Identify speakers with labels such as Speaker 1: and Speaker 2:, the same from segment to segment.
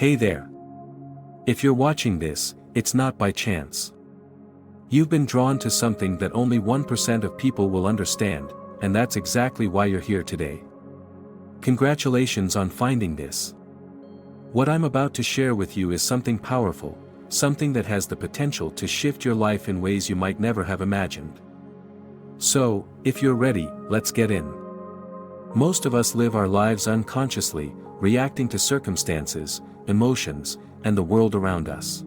Speaker 1: Hey there. If you're watching this, it's not by chance. You've been drawn to something that only 1% of people will understand, and that's exactly why you're here today. Congratulations on finding this. What I'm about to share with you is something powerful, something that has the potential to shift your life in ways you might never have imagined. So, if you're ready, let's get in. Most of us live our lives unconsciously, reacting to circumstances, emotions, and the world around us.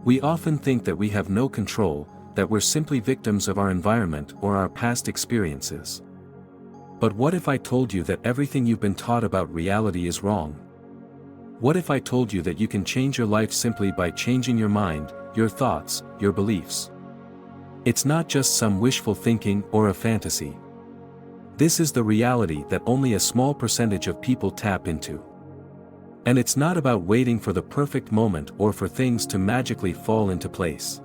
Speaker 1: We often think that we have no control, that we're simply victims of our environment or our past experiences. But what if I told you that everything you've been taught about reality is wrong? What if I told you that you can change your life simply by changing your mind, your thoughts, your beliefs? It's not just some wishful thinking or a fantasy. This is the reality that only a small percentage of people tap into. And it's not about waiting for the perfect moment or for things to magically fall into place.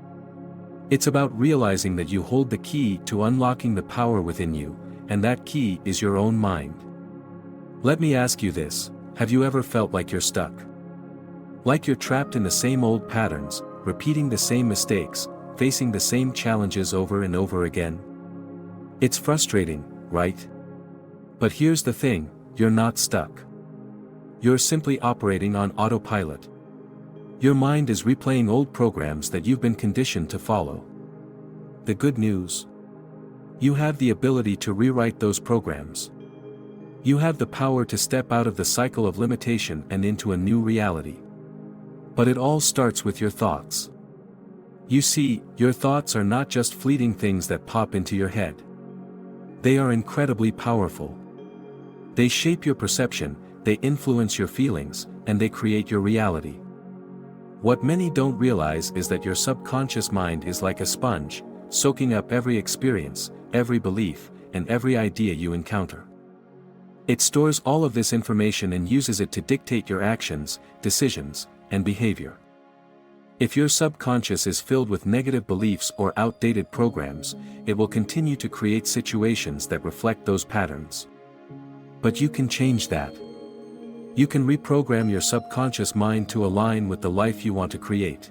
Speaker 1: It's about realizing that you hold the key to unlocking the power within you, and that key is your own mind. Let me ask you this, have you ever felt like you're stuck? Like you're trapped in the same old patterns, repeating the same mistakes, facing the same challenges over and over again? It's frustrating, right? But here's the thing, you're not stuck. You're simply operating on autopilot. Your mind is replaying old programs that you've been conditioned to follow. The good news? You have the ability to rewrite those programs. You have the power to step out of the cycle of limitation and into a new reality. But it all starts with your thoughts. You see, your thoughts are not just fleeting things that pop into your head. They are incredibly powerful. They shape your perception, they influence your feelings, and they create your reality. What many don't realize is that your subconscious mind is like a sponge, soaking up every experience, every belief, and every idea you encounter. It stores all of this information and uses it to dictate your actions, decisions, and behavior. If your subconscious is filled with negative beliefs or outdated programs, it will continue to create situations that reflect those patterns. But you can change that. You can reprogram your subconscious mind to align with the life you want to create.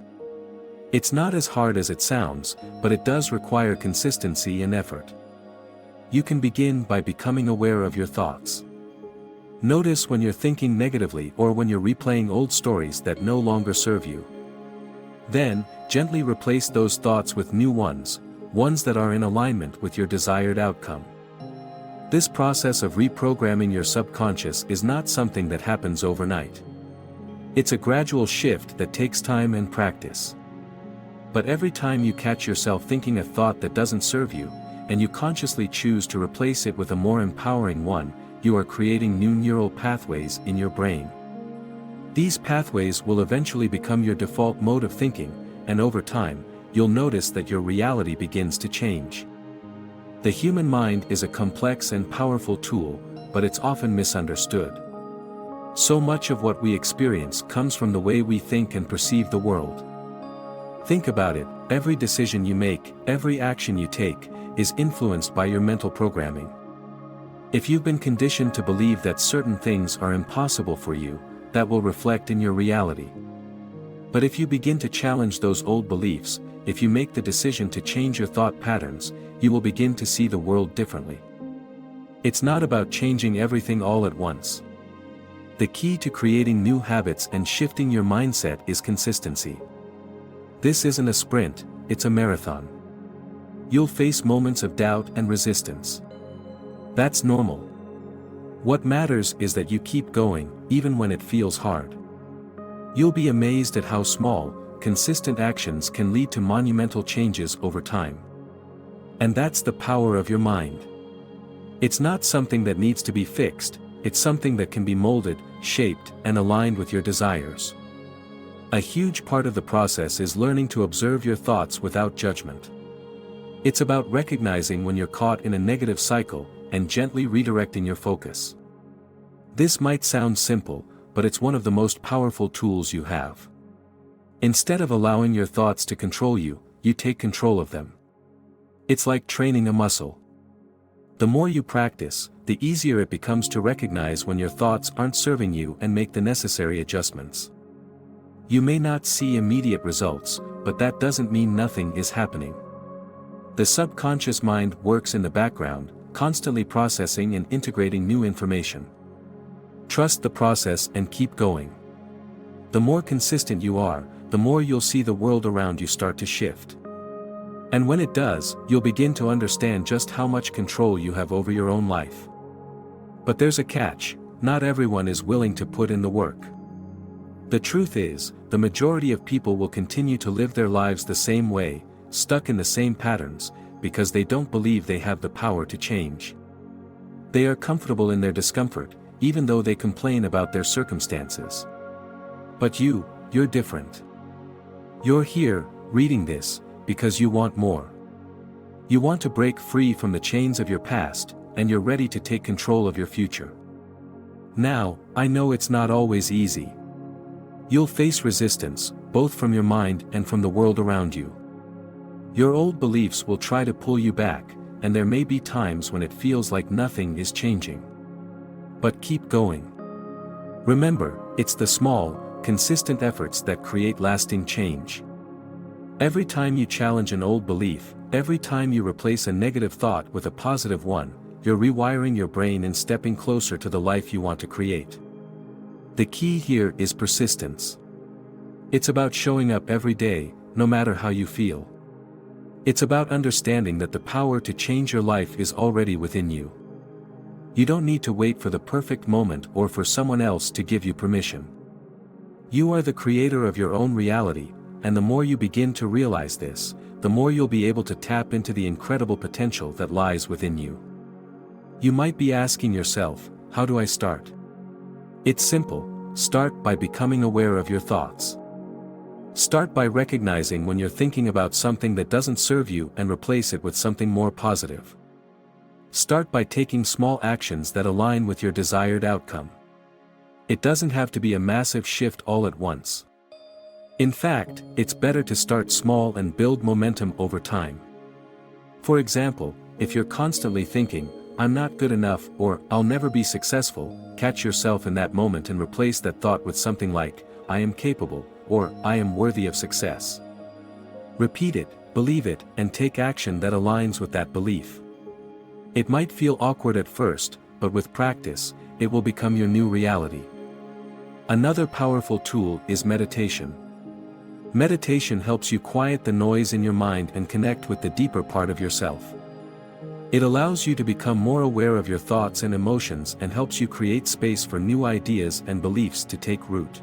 Speaker 1: It's not as hard as it sounds, but it does require consistency and effort. You can begin by becoming aware of your thoughts. Notice when you're thinking negatively or when you're replaying old stories that no longer serve you. Then, gently replace those thoughts with new ones that are in alignment with your desired outcome. This process of reprogramming your subconscious is not something that happens overnight. It's a gradual shift that takes time and practice. But every time you catch yourself thinking a thought that doesn't serve you, and you consciously choose to replace it with a more empowering one, you are creating new neural pathways in your brain. These pathways will eventually become your default mode of thinking, and over time, you'll notice that your reality begins to change. The human mind is a complex and powerful tool, but it's often misunderstood. So much of what we experience comes from the way we think and perceive the world. Think about it, every decision you make, every action you take, is influenced by your mental programming. If you've been conditioned to believe that certain things are impossible for you, that will reflect in your reality. But if you begin to challenge those old beliefs, if you make the decision to change your thought patterns, you will begin to see the world differently. It's not about changing everything all at once. The key to creating new habits and shifting your mindset is consistency. This isn't a sprint, it's a marathon. You'll face moments of doubt and resistance. That's normal. What matters is that you keep going, even when it feels hard. You'll be amazed at how small, consistent actions can lead to monumental changes over time. And that's the power of your mind. It's not something that needs to be fixed, it's something that can be molded, shaped, and aligned with your desires. A huge part of the process is learning to observe your thoughts without judgment. It's about recognizing when you're caught in a negative cycle, and gently redirecting your focus. This might sound simple, but it's one of the most powerful tools you have. Instead of allowing your thoughts to control you, you take control of them. It's like training a muscle. The more you practice, the easier it becomes to recognize when your thoughts aren't serving you and make the necessary adjustments. You may not see immediate results, but that doesn't mean nothing is happening. The subconscious mind works in the background, constantly processing and integrating new information. Trust the process and keep going. The more consistent you are, the more you'll see the world around you start to shift. And when it does, you'll begin to understand just how much control you have over your own life. But there's a catch: not everyone is willing to put in the work. The truth is, the majority of people will continue to live their lives the same way, stuck in the same patterns, because they don't believe they have the power to change. They are comfortable in their discomfort, even though they complain about their circumstances. But you're different. You're here, reading this, because you want more. You want to break free from the chains of your past, and you're ready to take control of your future. Now, I know it's not always easy. You'll face resistance, both from your mind and from the world around you. Your old beliefs will try to pull you back, and there may be times when it feels like nothing is changing. But keep going. Remember, it's the small, consistent efforts that create lasting change. Every time you challenge an old belief, every time you replace a negative thought with a positive one, you're rewiring your brain and stepping closer to the life you want to create. The key here is persistence. It's about showing up every day, no matter how you feel. It's about understanding that the power to change your life is already within you. You don't need to wait for the perfect moment or for someone else to give you permission. You are the creator of your own reality, and the more you begin to realize this, the more you'll be able to tap into the incredible potential that lies within you. You might be asking yourself, how do I start? It's simple: start by becoming aware of your thoughts. Start by recognizing when you're thinking about something that doesn't serve you and replace it with something more positive. Start by taking small actions that align with your desired outcome. It doesn't have to be a massive shift all at once. In fact, it's better to start small and build momentum over time. For example, if you're constantly thinking, "I'm not good enough," or "I'll never be successful," catch yourself in that moment and replace that thought with something like, "I am capable," or "I am worthy of success." Repeat it, believe it, and take action that aligns with that belief. It might feel awkward at first, but with practice, it will become your new reality. Another powerful tool is meditation. Meditation helps you quiet the noise in your mind and connect with the deeper part of yourself. It allows you to become more aware of your thoughts and emotions and helps you create space for new ideas and beliefs to take root.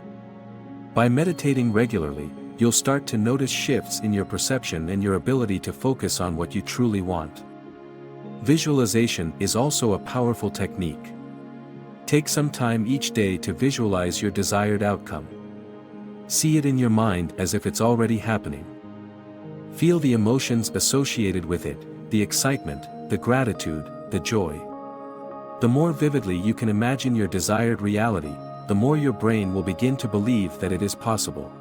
Speaker 1: By meditating regularly, you'll start to notice shifts in your perception and your ability to focus on what you truly want. Visualization is also a powerful technique. Take some time each day to visualize your desired outcome. See it in your mind as if it's already happening. Feel the emotions associated with it, the excitement, the gratitude, the joy. The more vividly you can imagine your desired reality, the more your brain will begin to believe that it is possible.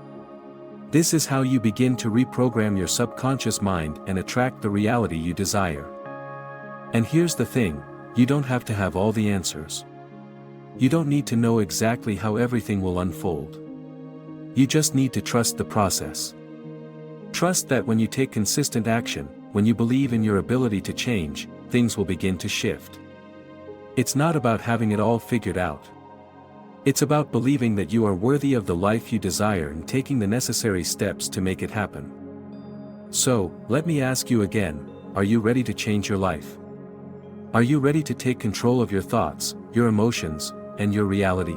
Speaker 1: This is how you begin to reprogram your subconscious mind and attract the reality you desire. And here's the thing: you don't have to have all the answers. You don't need to know exactly how everything will unfold. You just need to trust the process. Trust that when you take consistent action, when you believe in your ability to change, things will begin to shift. It's not about having it all figured out. It's about believing that you are worthy of the life you desire and taking the necessary steps to make it happen. So, let me ask you again, are you ready to change your life? Are you ready to take control of your thoughts, your emotions, and your reality?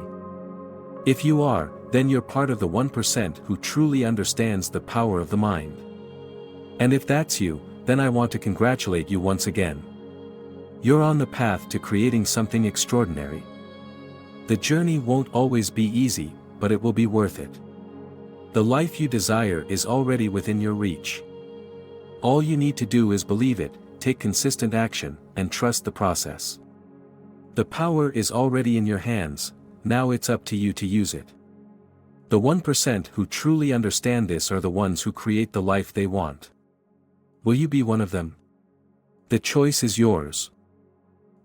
Speaker 1: If you are, then you're part of the 1% who truly understands the power of the mind. And if that's you, then I want to congratulate you once again. You're on the path to creating something extraordinary. The journey won't always be easy, but it will be worth it. The life you desire is already within your reach. All you need to do is believe it, take consistent action, and trust the process. The power is already in your hands, now it's up to you to use it. The 1% who truly understand this are the ones who create the life they want. Will you be one of them? The choice is yours.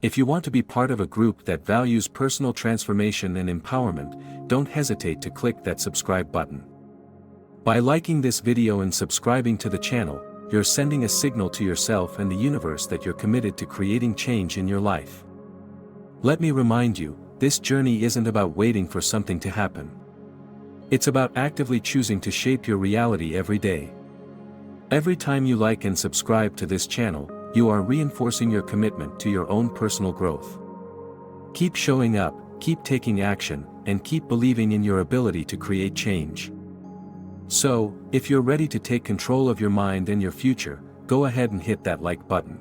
Speaker 1: If you want to be part of a group that values personal transformation and empowerment, don't hesitate to click that subscribe button. By liking this video and subscribing to the channel, you're sending a signal to yourself and the universe that you're committed to creating change in your life. Let me remind you, this journey isn't about waiting for something to happen. It's about actively choosing to shape your reality every day. Every time you like and subscribe to this channel, you are reinforcing your commitment to your own personal growth. Keep showing up, keep taking action, and keep believing in your ability to create change. So, if you're ready to take control of your mind and your future, go ahead and hit that like button.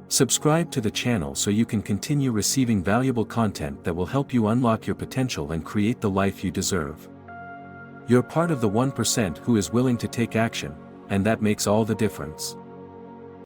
Speaker 1: Subscribe to the channel so you can continue receiving valuable content that will help you unlock your potential and create the life you deserve. You're part of the 1% who is willing to take action, and that makes all the difference.